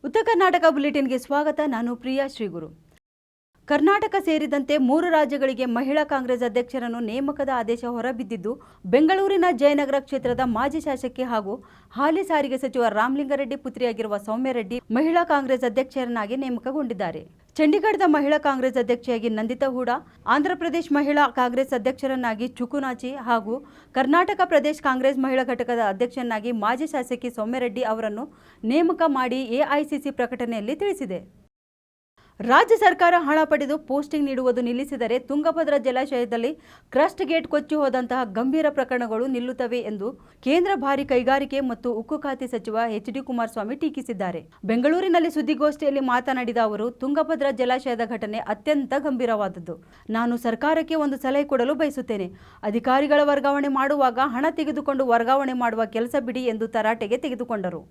ಉತ್ತರ ಕರ್ನಾಟಕ ಬುಲೆಟಿನ್ಗೆ ಸ್ವಾಗತ. ನಾನು ಪ್ರಿಯಾ ಶ್ರೀಗುರು. ಕರ್ನಾಟಕ ಸೇರಿದಂತೆ 3 ರಾಜ್ಯಗಳಿಗೆ ಮಹಿಳಾ ಕಾಂಗ್ರೆಸ್ ಅಧ್ಯಕ್ಷರನ್ನು ನೇಮಕದ ಆದೇಶ ಹೊರಬಿದ್ದಿದ್ದು, ಬೆಂಗಳೂರಿನ ಜಯನಗರ ಕ್ಷೇತ್ರದ ಮಾಜಿ ಶಾಸಕಿ ಹಾಗೂ ಹಾಲಿ ಸಾರಿಗೆ ಸಚಿವ ರಾಮಲಿಂಗಾರೆಡ್ಡಿ ಪುತ್ರಿಯಾಗಿರುವ ಸೌಮ್ಯ ರೆಡ್ಡಿ ಮಹಿಳಾ ಕಾಂಗ್ರೆಸ್ ಅಧ್ಯಕ್ಷರನ್ನಾಗಿ ನೇಮಕಗೊಂಡಿದ್ದಾರೆ. ಚಂಡೀಗಢದ ಮಹಿಳಾ ಕಾಂಗ್ರೆಸ್ ಅಧ್ಯಕ್ಷೆಯಾಗಿ ನಂದಿತಾ ಹೂಡಾ, ಆಂಧ್ರಪ್ರದೇಶ ಮಹಿಳಾ ಕಾಂಗ್ರೆಸ್ ಅಧ್ಯಕ್ಷರನ್ನಾಗಿ ಚುಕುನಾಚಿ ಹಾಗೂ ಕರ್ನಾಟಕ ಪ್ರದೇಶ ಕಾಂಗ್ರೆಸ್ ಮಹಿಳಾ ಘಟಕದ ಅಧ್ಯಕ್ಷರನ್ನಾಗಿ ಮಾಜಿ ಶಾಸಕಿ ಸೌಮ್ಯ ರೆಡ್ಡಿ ಅವರನ್ನು ನೇಮಕ ಮಾಡಿ ಎಐಸಿಸಿ ಪ್ರಕಟಣೆಯಲ್ಲಿ ತಿಳಿಸಿದೆ. ರಾಜ್ಯ ಸರ್ಕಾರ ಹಣ ಪಡೆದು ಪೋಸ್ಟಿಂಗ್ ನೀಡುವುದು ನಿಲ್ಲಿಸಿದರೆ ತುಂಗಭದ್ರಾ ಜಲಾಶಯದಲ್ಲಿ ಕ್ರಸ್ಟ್ ಗೇಟ್ ಕೊಚ್ಚಿ ಹೋದಂತಹ ಗಂಭೀರ ಪ್ರಕರಣಗಳು ನಿಲ್ಲುತ್ತವೆ ಎಂದು ಕೇಂದ್ರ ಭಾರಿ ಕೈಗಾರಿಕೆ ಮತ್ತು ಉಕ್ಕು ಖಾತೆ ಸಚಿವ ಎಚ್.ಡಿ. ಕುಮಾರಸ್ವಾಮಿ ಟೀಕಿಸಿದ್ದಾರೆ. ಬೆಂಗಳೂರಿನಲ್ಲಿ ಸುದ್ದಿಗೋಷ್ಠಿಯಲ್ಲಿ ಮಾತನಾಡಿದ ಅವರು, ತುಂಗಭದ್ರಾ ಜಲಾಶಯದ ಘಟನೆ ಅತ್ಯಂತ ಗಂಭೀರವಾದದ್ದು. ನಾನು ಸರ್ಕಾರಕ್ಕೆ ಒಂದು ಸಲಹೆ ಕೊಡಲು ಬಯಸುತ್ತೇನೆ. ಅಧಿಕಾರಿಗಳ ವರ್ಗಾವಣೆ ಮಾಡುವಾಗ ಹಣ ತೆಗೆದುಕೊಂಡು ವರ್ಗಾವಣೆ ಮಾಡುವ ಕೆಲಸ ಬಿಡಿ ಎಂದು ತರಾಟೆಗೆ ತೆಗೆದುಕೊಂಡರು.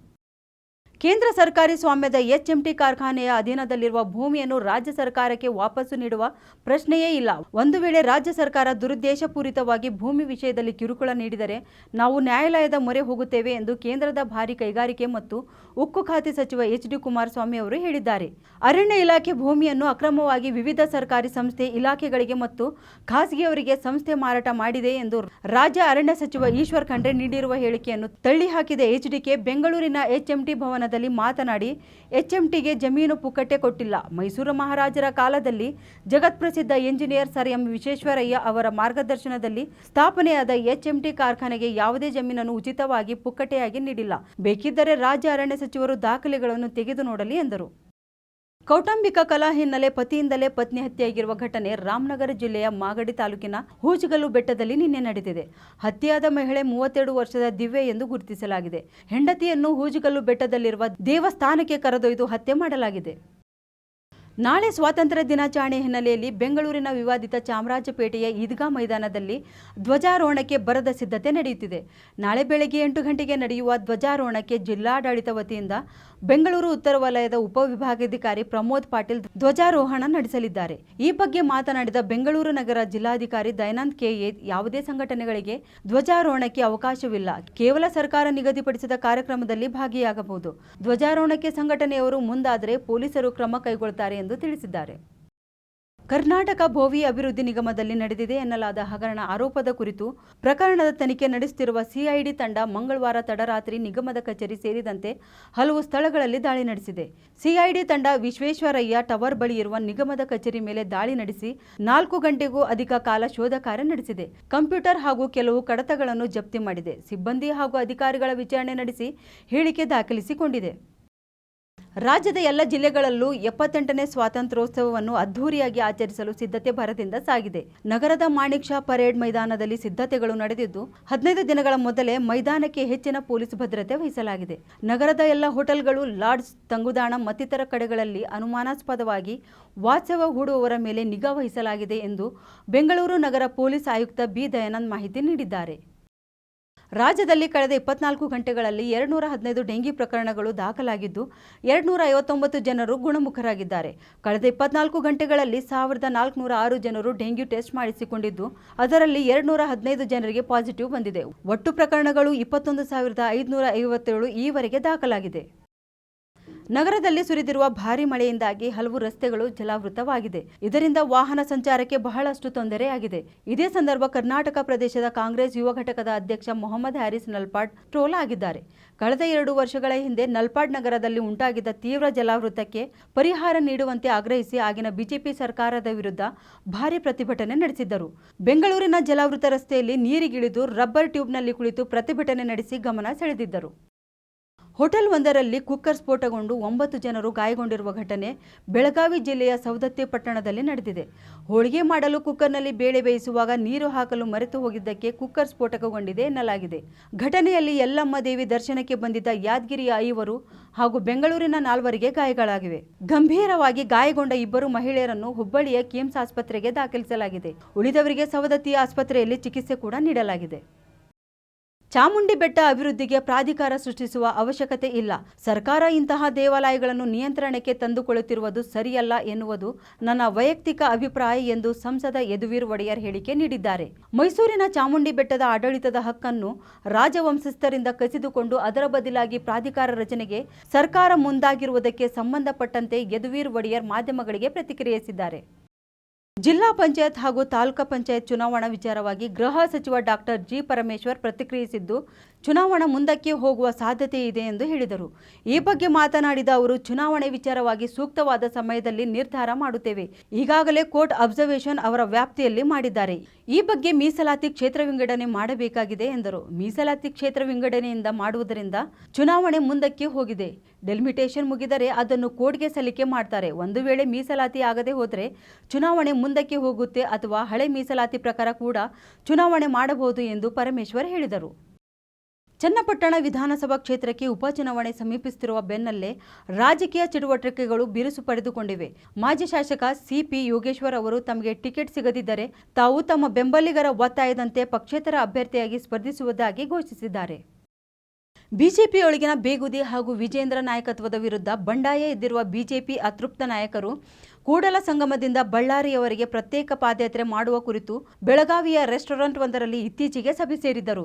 ಕೇಂದ್ರ ಸರ್ಕಾರಿ ಸ್ವಾಮ್ಯದ ಎಚ್ಎಂಟಿ ಕಾರ್ಖಾನೆಯ ಅಧೀನದಲ್ಲಿರುವ ಭೂಮಿಯನ್ನು ರಾಜ್ಯ ಸರ್ಕಾರಕ್ಕೆ ವಾಪಸ್ಸು ನೀಡುವ ಪ್ರಶ್ನೆಯೇ ಇಲ್ಲ. ಒಂದು ವೇಳೆ ರಾಜ್ಯ ಸರ್ಕಾರ ದುರುದ್ದೇಶಪೂರಿತವಾಗಿ ಭೂಮಿ ವಿಷಯದಲ್ಲಿ ಕಿರುಕುಳ ನೀಡಿದರೆ ನಾವು ನ್ಯಾಯಾಲಯದ ಮೊರೆ ಹೋಗುತ್ತೇವೆ ಎಂದು ಕೇಂದ್ರದ ಭಾರಿ ಕೈಗಾರಿಕೆ ಮತ್ತು ಉಕ್ಕು ಖಾತೆ ಸಚಿವ ಎಚ್.ಡಿ. ಕುಮಾರಸ್ವಾಮಿ ಅವರು ಹೇಳಿದ್ದಾರೆ. ಅರಣ್ಯ ಇಲಾಖೆ ಭೂಮಿಯನ್ನು ಅಕ್ರಮವಾಗಿ ವಿವಿಧ ಸರ್ಕಾರಿ ಸಂಸ್ಥೆ, ಇಲಾಖೆಗಳಿಗೆ ಮತ್ತು ಖಾಸಗಿಯವರಿಗೆ ಸಂಸ್ಥೆ ಮಾರಾಟ ಮಾಡಿದೆ ಎಂದು ರಾಜ್ಯ ಅರಣ್ಯ ಸಚಿವ ಈಶ್ವರ್ ಖಂಡ್ರೆ ನೀಡಿರುವ ಹೇಳಿಕೆಯನ್ನು ತಳ್ಳಿಹಾಕಿದ ಎಚ್ಡಿಕೆ ಬೆಂಗಳೂರಿನ ಎಚ್ಎಂಟಿ ಭವನದಲ್ಲಿ ಮಾತನಾಡಿ, ಎಚ್ಎಂಟಿಗೆ ಜಮೀನು ಪುಕ್ಕಟ್ಟೆ ಕೊಟ್ಟಿಲ್ಲ. ಮೈಸೂರು ಮಹಾರಾಜರ ಕಾಲದಲ್ಲಿ ಜಗತ್ಪ್ರಸಿದ್ಧ ಎಂಜಿನಿಯರ್ ಸರ್ ಎಂ ವಿಶ್ವೇಶ್ವರಯ್ಯ ಅವರ ಮಾರ್ಗದರ್ಶನದಲ್ಲಿ ಸ್ಥಾಪನೆಯಾದ ಎಚ್ಎಂಟಿ ಕಾರ್ಖಾನೆಗೆ ಯಾವುದೇ ಜಮೀನನ್ನು ಉಚಿತವಾಗಿ ಪುಕ್ಕಟೆಯಾಗಿ ನೀಡಿಲ್ಲ. ಬೇಕಿದ್ದರೆ ರಾಜ್ಯ ಅರಣ್ಯ ಸಚಿವರು ದಾಖಲೆಗಳನ್ನು ತೆಗೆದು ನೋಡಲಿ ಎಂದರು. ಕೌಟುಂಬಿಕ ಕಲಹ ಹಿನ್ನೆಲೆ ಪತಿಯಿಂದಲೇ ಪತ್ನಿ ಹತ್ಯೆಯಾಗಿರುವ ಘಟನೆ ರಾಮನಗರ ಜಿಲ್ಲೆಯ ಮಾಗಡಿ ತಾಲೂಕಿನ ಹೂಜಗಲ್ಲು ಬೆಟ್ಟದಲ್ಲಿ ನಿನ್ನೆ ನಡೆದಿದೆ. ಹತ್ಯೆಯಾದ ಮಹಿಳೆ 32 ವರ್ಷದ ದಿವ್ಯ ಎಂದು ಗುರುತಿಸಲಾಗಿದೆ. ಹೆಂಡತಿಯನ್ನು ಹೂಜಗಲ್ಲು ಬೆಟ್ಟದಲ್ಲಿರುವ ದೇವಸ್ಥಾನಕ್ಕೆ ಕರೆದೊಯ್ದು ಹತ್ಯೆ ಮಾಡಲಾಗಿದೆ. ನಾಳೆ ಸ್ವಾತಂತ್ರ್ಯ ದಿನಾಚರಣೆ ಹಿನ್ನೆಲೆಯಲ್ಲಿ ಬೆಂಗಳೂರಿನ ವಿವಾದಿತ ಚಾಮರಾಜಪೇಟೆಯ ಈದ್ಗಾ ಮೈದಾನದಲ್ಲಿ ಧ್ವಜಾರೋಹಣಕ್ಕೆ ಭರದ ಸಿದ್ಧತೆ ನಡೆಯುತ್ತಿದೆ. ನಾಳೆ ಬೆಳಗ್ಗೆ 8 ಗಂಟೆಗೆ ನಡೆಯುವ ಧ್ವಜಾರೋಹಣಕ್ಕೆ ಜಿಲ್ಲಾಡಳಿತ ವತಿಯಿಂದ ಬೆಂಗಳೂರು ಉತ್ತರ ವಲಯದ ಉಪವಿಭಾಗಾಧಿಕಾರಿ ಪ್ರಮೋದ್ ಪಾಟೀಲ್ ಧ್ವಜಾರೋಹಣ ನಡೆಸಲಿದ್ದಾರೆ. ಈ ಬಗ್ಗೆ ಮಾತನಾಡಿದ ಬೆಂಗಳೂರು ನಗರ ಜಿಲ್ಲಾಧಿಕಾರಿ ದಯಾನಂದ್ ಕೆ.ಎ, ಯಾವುದೇ ಸಂಘಟನೆಗಳಿಗೆ ಧ್ವಜಾರೋಹಣಕ್ಕೆ ಅವಕಾಶವಿಲ್ಲ. ಕೇವಲ ಸರ್ಕಾರ ನಿಗದಿಪಡಿಸಿದ ಕಾರ್ಯಕ್ರಮದಲ್ಲಿ ಭಾಗಿಯಾಗಬಹುದು. ಧ್ವಜಾರೋಹಣಕ್ಕೆ ಸಂಘಟನೆಯವರು ಮುಂದಾದರೆ ಪೊಲೀಸರು ಕ್ರಮ ಕೈಗೊಳ್ಳುತ್ತಾರೆ ಎಂದು ತಿಳಿಸಿದ್ದಾರೆ. ಕರ್ನಾಟಕ ಭೋವಿ ಅಭಿವೃದ್ಧಿ ನಿಗಮದಲ್ಲಿ ನಡೆದಿದೆ ಎನ್ನಲಾದ ಹಗರಣ ಆರೋಪದ ಕುರಿತು ಪ್ರಕರಣದ ತನಿಖೆ ನಡೆಸುತ್ತಿರುವ ಸಿಐಡಿ ತಂಡ ಮಂಗಳವಾರ ತಡರಾತ್ರಿ ನಿಗಮದ ಕಚೇರಿ ಸೇರಿದಂತೆ ಹಲವು ಸ್ಥಳಗಳಲ್ಲಿ ದಾಳಿ ನಡೆಸಿದೆ. ಸಿಐಡಿ ತಂಡ ವಿಶ್ವೇಶ್ವರಯ್ಯ ಟವರ್ ಬಳಿ ಇರುವ ನಿಗಮದ ಕಚೇರಿ ಮೇಲೆ ದಾಳಿ ನಡೆಸಿ 4 ಗಂಟೆಗೂ ಅಧಿಕ ಕಾಲ ಶೋಧ ಕಾರ್ಯ ನಡೆಸಿದೆ. ಕಂಪ್ಯೂಟರ್ ಹಾಗೂ ಕೆಲವು ಕಡತಗಳನ್ನು ಜಪ್ತಿ ಮಾಡಿದೆ. ಸಿಬ್ಬಂದಿ ಹಾಗೂ ಅಧಿಕಾರಿಗಳ ವಿಚಾರಣೆ ನಡೆಸಿ ಹೇಳಿಕೆ ದಾಖಲಿಸಿಕೊಂಡಿದೆ. ರಾಜ್ಯದ ಎಲ್ಲ ಜಿಲ್ಲೆಗಳಲ್ಲೂ 78ನೇ ಸ್ವಾತಂತ್ರ್ಯೋತ್ಸವವನ್ನು ಅದ್ಧೂರಿಯಾಗಿ ಆಚರಿಸಲು ಸಿದ್ಧತೆ ಭರದಿಂದ ಸಾಗಿದೆ. ನಗರದ ಮಾಣಿಕ್ ಷಾ ಪರೇಡ್ ಮೈದಾನದಲ್ಲಿ ಸಿದ್ಧತೆಗಳು ನಡೆದಿದ್ದು, 15 ದಿನಗಳ ಮೊದಲೇ ಮೈದಾನಕ್ಕೆ ಹೆಚ್ಚಿನ ಪೊಲೀಸ್ ಭದ್ರತೆ ವಹಿಸಲಾಗಿದೆ. ನಗರದ ಎಲ್ಲ ಹೋಟೆಲ್ಗಳು, ಲಾಡ್ಜ್, ತಂಗುದಾಣ ಮತ್ತಿತರ ಕಡೆಗಳಲ್ಲಿ ಅನುಮಾನಾಸ್ಪದವಾಗಿ ವಾಸ್ತವ್ಯ ಹೂಡುವವರ ಮೇಲೆ ನಿಗಾ ವಹಿಸಲಾಗಿದೆ ಎಂದು ಬೆಂಗಳೂರು ನಗರ ಪೊಲೀಸ್ ಆಯುಕ್ತ ಬಿ. ದಯಾನಂದ್ ಮಾಹಿತಿ ನೀಡಿದ್ದಾರೆ. ರಾಜ್ಯದಲ್ಲಿ ಕಳೆದ 24 ಗಂಟೆಗಳಲ್ಲಿ 215 ಡೆಂಗಿ ಪ್ರಕರಣಗಳು ದಾಖಲಾಗಿದ್ದು, 259 ಜನರು ಗುಣಮುಖರಾಗಿದ್ದಾರೆ. ಕಳೆದ 24 ಗಂಟೆಗಳಲ್ಲಿ 1406 ಜನರು ಡೆಂಗ್ಯೂ ಟೆಸ್ಟ್ ಮಾಡಿಸಿಕೊಂಡಿದ್ದು, ಅದರಲ್ಲಿ 215 ಜನರಿಗೆ ಪಾಸಿಟಿವ್ ಬಂದಿದೆ. ಒಟ್ಟು ಪ್ರಕರಣಗಳು 21,557 ಈವರೆಗೆ ದಾಖಲಾಗಿದೆ. ನಗರದಲ್ಲಿ ಸುರಿದಿರುವ ಭಾರಿ ಮಳೆಯಿಂದಾಗಿ ಹಲವು ರಸ್ತೆಗಳು ಜಲಾವೃತವಾಗಿದೆ. ಇದರಿಂದ ವಾಹನ ಸಂಚಾರಕ್ಕೆ ಬಹಳಷ್ಟು ತೊಂದರೆಯಾಗಿದೆ. ಇದೇ ಸಂದರ್ಭ ಕರ್ನಾಟಕ ಪ್ರದೇಶದ ಕಾಂಗ್ರೆಸ್ ಯುವ ಘಟಕದ ಅಧ್ಯಕ್ಷ ಮೊಹಮ್ಮದ್ ಹ್ಯಾರಿಸ್ ನಲ್ಪಾಡ್ ಟ್ರೋಲ್ ಆಗಿದ್ದಾರೆ. ಕಳೆದ 2 ವರ್ಷಗಳ ಹಿಂದೆ ನಲ್ಪಾಡ್ ನಗರದಲ್ಲಿ ಉಂಟಾಗಿದ್ದ ತೀವ್ರ ಜಲಾವೃತಕ್ಕೆ ಪರಿಹಾರ ನೀಡುವಂತೆ ಆಗ್ರಹಿಸಿ ಆಗಿನ ಬಿಜೆಪಿ ಸರ್ಕಾರದ ವಿರುದ್ಧ ಭಾರಿ ಪ್ರತಿಭಟನೆ ನಡೆಸಿದ್ದರು. ಬೆಂಗಳೂರಿನ ಜಲಾವೃತ ರಸ್ತೆಯಲ್ಲಿ ನೀರಿಗಿಳಿದು ರಬ್ಬರ್ ಟ್ಯೂಬ್ನಲ್ಲಿ ಕುಳಿತು ಪ್ರತಿಭಟನೆ ನಡೆಸಿ ಗಮನ ಸೆಳೆದಿದ್ದರು. ಹೋಟೆಲ್ ಒಂದರಲ್ಲಿ ಕುಕ್ಕರ್ ಸ್ಫೋಟಗೊಂಡು 9 ಜನರು ಗಾಯಗೊಂಡಿರುವ ಘಟನೆ ಬೆಳಗಾವಿ ಜಿಲ್ಲೆಯ ಸವದತ್ತಿ ಪಟ್ಟಣದಲ್ಲಿ ನಡೆದಿದೆ. ಹೋಳಿಗೆ ಮಾಡಲು ಕುಕ್ಕರ್ನಲ್ಲಿ ಬೇಳೆ ಬೇಯಿಸುವಾಗ ನೀರು ಹಾಕಲು ಮರೆತು ಹೋಗಿದ್ದಕ್ಕೆ ಕುಕ್ಕರ್ ಸ್ಫೋಟಗೊಂಡಿದೆ ಎನ್ನಲಾಗಿದೆ. ಘಟನೆಯಲ್ಲಿ ಯಲ್ಲಮ್ಮ ದೇವಿ ದರ್ಶನಕ್ಕೆ ಬಂದಿದ್ದ ಯಾದಗಿರಿಯ 5 ಹಾಗೂ ಬೆಂಗಳೂರಿನ 4 ಗಾಯಗಳಾಗಿವೆ. ಗಂಭೀರವಾಗಿ ಗಾಯಗೊಂಡ 2 ಮಹಿಳೆಯರನ್ನು ಹುಬ್ಬಳ್ಳಿಯ ಕಿಮ್ಸ್ ಆಸ್ಪತ್ರೆಗೆ ದಾಖಲಿಸಲಾಗಿದೆ. ಉಳಿದವರಿಗೆ ಸವದತ್ತಿ ಆಸ್ಪತ್ರೆಯಲ್ಲಿ ಚಿಕಿತ್ಸೆ ಕೂಡ ನೀಡಲಾಗಿದೆ. ಚಾಮುಂಡಿ ಬೆಟ್ಟ ಅಭಿವೃದ್ಧಿಗೆ ಪ್ರಾಧಿಕಾರ ಸೃಷ್ಟಿಸುವ ಅವಶ್ಯಕತೆ ಇಲ್ಲ. ಸರ್ಕಾರ ಇಂತಹ ದೇವಾಲಯಗಳನ್ನು ನಿಯಂತ್ರಣಕ್ಕೆ ತಂದುಕೊಳ್ಳುತ್ತಿರುವುದು ಸರಿಯಲ್ಲ ಎನ್ನುವುದು ನನ್ನ ವೈಯಕ್ತಿಕ ಅಭಿಪ್ರಾಯ ಎಂದು ಸಂಸದ ಯದುವೀರ್ ಒಡೆಯರ್ ಹೇಳಿಕೆ ನೀಡಿದ್ದಾರೆ. ಮೈಸೂರಿನ ಚಾಮುಂಡಿ ಬೆಟ್ಟದ ಆಡಳಿತದ ಹಕ್ಕನ್ನು ರಾಜವಂಶಸ್ಥರಿಂದ ಕಸಿದುಕೊಂಡು ಅದರ ಬದಲಾಗಿ ಪ್ರಾಧಿಕಾರ ರಚನೆಗೆ ಸರ್ಕಾರ ಮುಂದಾಗಿರುವುದಕ್ಕೆ ಸಂಬಂಧಪಟ್ಟಂತೆ ಯದುವೀರ್ ಒಡೆಯರ್ ಮಾಧ್ಯಮಗಳಿಗೆ ಪ್ರತಿಕ್ರಿಯಿಸಿದ್ದಾರೆ. ಜಿಲ್ಲಾ ಪಂಚಾಯತ್ ಹಾಗೂ ತಾಲೂಕಾ ಪಂಚಾಯತ್ ಚುನಾವಣಾ ವಿಚಾರವಾಗಿ ಗೃಹ ಸಚಿವ ಡಾಕ್ಟರ್ ಜಿ. ಪರಮೇಶ್ವರ್ ಪ್ರತಿಕ್ರಿಯಿಸಿದ್ದು, ಚುನಾವಣಾ ಮುಂದಕ್ಕೆ ಹೋಗುವ ಸಾಧ್ಯತೆ ಇದೆ ಎಂದು ಹೇಳಿದರು. ಈ ಬಗ್ಗೆ ಮಾತನಾಡಿದ ಅವರು, ಚುನಾವಣೆ ವಿಚಾರವಾಗಿ ಸೂಕ್ತವಾದ ಸಮಯದಲ್ಲಿ ನಿರ್ಧಾರ ಮಾಡುತ್ತೇವೆ. ಈಗಾಗಲೇ ಕೋರ್ಟ್ ಅಬ್ಸರ್ವೇಷನ್ ಅವರ ವ್ಯಾಪ್ತಿಯಲ್ಲಿ ಮಾಡಿದ್ದಾರೆ. ಈ ಬಗ್ಗೆ ಮೀಸಲಾತಿ ಕ್ಷೇತ್ರ ವಿಂಗಡಣೆ ಮಾಡಬೇಕಾಗಿದೆ ಎಂದರು. ಮೀಸಲಾತಿ ಕ್ಷೇತ್ರ ವಿಂಗಡಣೆಯಿಂದ ಮಾಡುವುದರಿಂದ ಚುನಾವಣೆ ಮುಂದಕ್ಕೆ ಹೋಗಿದೆ. ಡೆಲಿಮಿಟೇಷನ್ ಮುಗಿದರೆ ಅದನ್ನು ಕೋರ್ಟ್ಗೆ ಸಲ್ಲಿಕೆ ಮಾಡ್ತಾರೆ. ಒಂದು ವೇಳೆ ಮೀಸಲಾತಿ ಆಗದೆ ಹೋದರೆ ಚುನಾವಣೆ ಮುಂದಕ್ಕೆ ಹೋಗುತ್ತೆ ಅಥವಾ ಹಳೆ ಮೀಸಲಾತಿ ಪ್ರಕಾರ ಕೂಡ ಚುನಾವಣೆ ಮಾಡಬಹುದು ಎಂದು ಪರಮೇಶ್ವರ್ ಹೇಳಿದರು. ಚನ್ನಪಟ್ಟಣ ವಿಧಾನಸಭಾ ಕ್ಷೇತ್ರಕ್ಕೆ ಉಪಚುನಾವಣೆ ಸಮೀಪಿಸುತ್ತಿರುವ ಬೆನ್ನಲ್ಲೇ ರಾಜಕೀಯ ಚಟುವಟಿಕೆಗಳು ಬಿರುಸು ಪಡೆದುಕೊಂಡಿವೆ. ಮಾಜಿ ಶಾಸಕ ಸಿಪಿ ಯೋಗೇಶ್ವರ್ ಅವರು ತಮಗೆ ಟಿಕೆಟ್ ಸಿಗದಿದ್ದರೆ ತಾವು ತಮ್ಮ ಬೆಂಬಲಿಗರ ಒತ್ತಾಯದಂತೆ ಪಕ್ಷೇತರ ಅಭ್ಯರ್ಥಿಯಾಗಿ ಸ್ಪರ್ಧಿಸುವುದಾಗಿ ಘೋಷಿಸಿದ್ದಾರೆ. ಬಿಜೆಪಿಯೊಳಗಿನ ಬೇಗುದಿ ಹಾಗೂ ವಿಜೇಂದ್ರ ನಾಯಕತ್ವದ ವಿರುದ್ಧ ಬಂಡಾಯ ಎದ್ದಿರುವ ಬಿಜೆಪಿ ಅತೃಪ್ತ ನಾಯಕರು ಕೂಡಲ ಸಂಗಮದಿಂದ ಬಳ್ಳಾರಿಯವರೆಗೆ ಪ್ರತ್ಯೇಕ ಪಾದಯಾತ್ರೆ ಮಾಡುವ ಕುರಿತು ಬೆಳಗಾವಿಯ ರೆಸ್ಟೋರೆಂಟ್ ಒಂದರಲ್ಲಿ ಇತ್ತೀಚೆಗೆ ಸಭೆ ಸೇರಿದ್ದರು.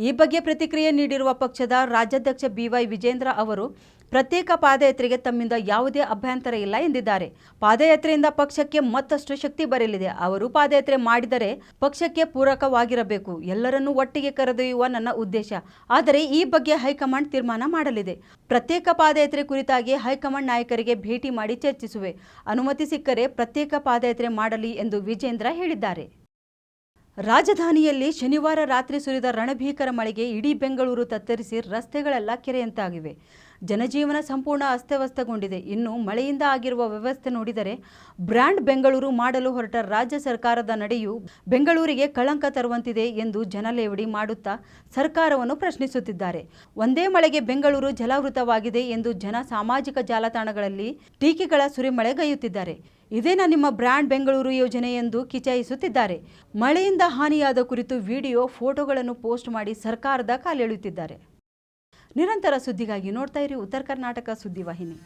ಈ ಬಗ್ಗೆ ಪ್ರತಿಕ್ರಿಯೆ ನೀಡಿರುವ ಪಕ್ಷದ ರಾಜ್ಯಾಧ್ಯಕ್ಷ ಬಿವೈ ವಿಜೇಂದ್ರ ಅವರು ಪ್ರತ್ಯೇಕ ಪಾದಯಾತ್ರೆಗೆ ತಮ್ಮಿಂದ ಯಾವುದೇ ಅಭ್ಯಂತರ ಇಲ್ಲ ಎಂದಿದ್ದಾರೆ. ಪಾದಯಾತ್ರೆಯಿಂದ ಪಕ್ಷಕ್ಕೆ ಮತ್ತಷ್ಟು ಶಕ್ತಿ ಬರಲಿದೆ. ಅವರು ಪಾದಯಾತ್ರೆ ಮಾಡಿದರೆ ಪಕ್ಷಕ್ಕೆ ಪೂರಕವಾಗಿರಬೇಕು. ಎಲ್ಲರನ್ನೂ ಒಟ್ಟಿಗೆ ಕರೆದೊಯ್ಯುವ ನನ್ನ ಉದ್ದೇಶ. ಆದರೆ ಈ ಬಗ್ಗೆ ಹೈಕಮಾಂಡ್ ತೀರ್ಮಾನ ಮಾಡಲಿದೆ. ಪ್ರತ್ಯೇಕ ಪಾದಯಾತ್ರೆ ಕುರಿತಾಗಿ ಹೈಕಮಾಂಡ್ ನಾಯಕರಿಗೆ ಭೇಟಿ ಮಾಡಿ ಚರ್ಚಿಸುವೆ. ಅನುಮತಿ ಸಿಕ್ಕರೆ ಪ್ರತ್ಯೇಕ ಪಾದಯಾತ್ರೆ ಮಾಡಲಿ ಎಂದು ವಿಜೇಂದ್ರ ಹೇಳಿದ್ದಾರೆ. ರಾಜಧಾನಿಯಲ್ಲಿ ಶನಿವಾರ ರಾತ್ರಿ ಸುರಿದ ರಣಭೀಕರ ಮಳೆಗೆ ಇಡೀ ಬೆಂಗಳೂರು ತತ್ತರಿಸಿ ರಸ್ತೆಗಳೆಲ್ಲ ಕೆರೆಯಂತಾಗಿವೆ. ಜನಜೀವನ ಸಂಪೂರ್ಣ ಅಸ್ತವ್ಯಸ್ತಗೊಂಡಿದೆ. ಇನ್ನು ಮಳೆಯಿಂದ ಆಗಿರುವ ವ್ಯವಸ್ಥೆ ನೋಡಿದರೆ ಬ್ರ್ಯಾಂಡ್ ಬೆಂಗಳೂರು ಮಾಡಲು ಹೊರಟ ರಾಜ್ಯ ಸರ್ಕಾರದ ನಡೆಯು ಬೆಂಗಳೂರಿಗೆ ಕಳಂಕ ತರುವಂತಿದೆ ಎಂದು ಜನಲೇವಡಿ ಮಾಡುತ್ತಾ ಸರ್ಕಾರವನ್ನು ಪ್ರಶ್ನಿಸುತ್ತಿದ್ದಾರೆ. ಒಂದೇ ಮಳೆಗೆ ಬೆಂಗಳೂರು ಜಲಾವೃತವಾಗಿದೆ ಎಂದು ಜನ ಸಾಮಾಜಿಕ ಜಾಲತಾಣಗಳಲ್ಲಿ ಟೀಕೆಗಳ ಸುರಿಮಳೆಗೈಯುತ್ತಿದ್ದಾರೆ. ಇದೇನಾ ನಿಮ್ಮ ಬ್ರ್ಯಾಂಡ್ ಬೆಂಗಳೂರು ಯೋಜನೆ ಎಂದು ಕಿಚಾಯಿಸುತ್ತಿದ್ದಾರೆ. ಮಳೆಯಿಂದ ಹಾನಿಯಾದ ಕುರಿತು ವಿಡಿಯೋ, ಫೋಟೋಗಳನ್ನು ಪೋಸ್ಟ್ ಮಾಡಿ ಸರ್ಕಾರದ ಕಾಲೆಳೆಯುತ್ತಿದ್ದಾರೆ. ನಿರಂತರ ಸುದ್ದಿಗಾಗಿ ನೋಡ್ತಾ ಇರಿ ಉತ್ತರ ಕರ್ನಾಟಕ ಸುದ್ದಿವಾಹಿನಿ.